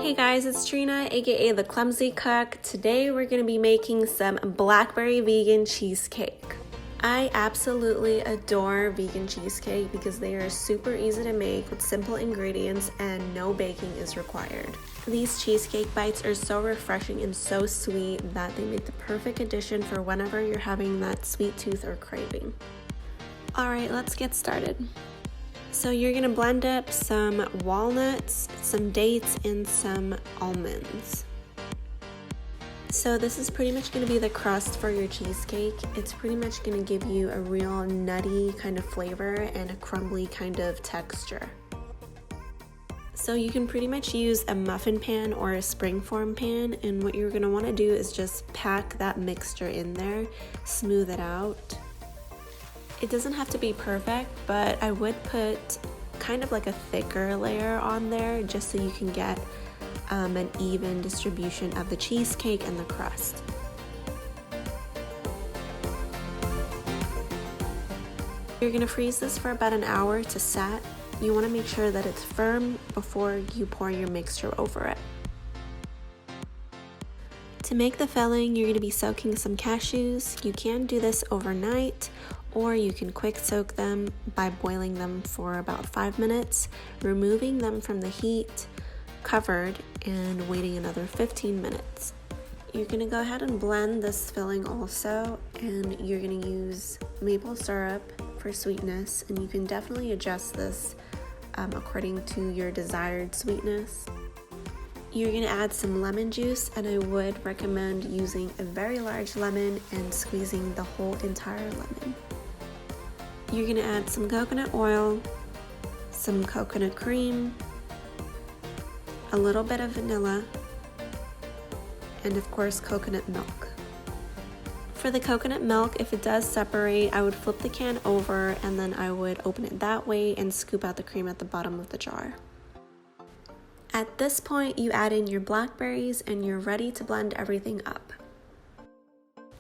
Hey guys, it's Trina, aka the Clumsy Cook. Today we're going to be making some blackberry vegan cheesecake. I absolutely adore vegan cheesecake because they are super easy to make with simple ingredients and no baking is required. These cheesecake bites are so refreshing and so sweet that they make the perfect addition for whenever you're having that sweet tooth or craving. Alright, let's get started. So you're going to blend up some walnuts, some dates, and some almonds. So this is pretty much going to be the crust for your cheesecake. It's pretty much going to give you a real nutty kind of flavor and a crumbly kind of texture. So you can pretty much use a muffin pan or a springform pan, and what you're going to want to do is just pack that mixture in there, smooth it out. It doesn't have to be perfect, but I would put kind of like a thicker layer on there just so you can get an even distribution of the cheesecake and the crust. You're going to freeze this for about an hour to set. You want to make sure that it's firm before you pour your mixture over it. To make the filling, you're going to be soaking some cashews. You can do this overnight, or you can quick soak them by boiling them for about 5 minutes, removing them from the heat, covered, and waiting another 15 minutes. You're going to go ahead and blend this filling also, and you're going to use maple syrup for sweetness, and you can definitely adjust this according to your desired sweetness. You're going to add some lemon juice, and I would recommend using a very large lemon and squeezing the whole entire lemon. You're going to add some coconut oil, some coconut cream, a little bit of vanilla, and of course coconut milk. For the coconut milk, if it does separate, I would flip the can over and then I would open it that way and scoop out the cream at the bottom of the jar. At this point, you add in your blackberries and you're ready to blend everything up.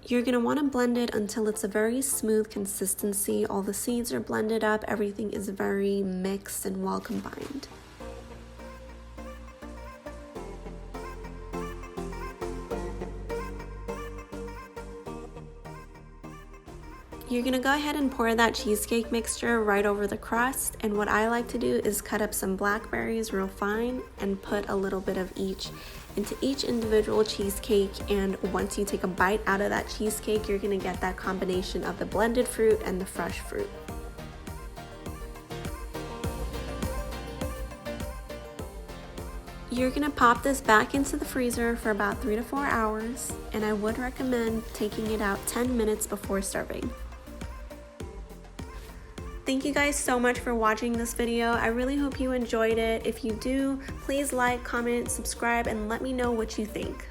You're going to want to blend it until it's a very smooth consistency. All the seeds are blended up, everything is very mixed and well combined. You're going to go ahead and pour that cheesecake mixture right over the crust, and what I like to do is cut up some blackberries real fine and put a little bit of each into each individual cheesecake, and once you take a bite out of that cheesecake, you're going to get that combination of the blended fruit and the fresh fruit. You're going to pop this back into the freezer for about 3 to 4 hours, and I would recommend taking it out 10 minutes before serving. Thank you guys so much for watching this video. I really hope you enjoyed it. If you do, please like, comment, subscribe, and let me know what you think.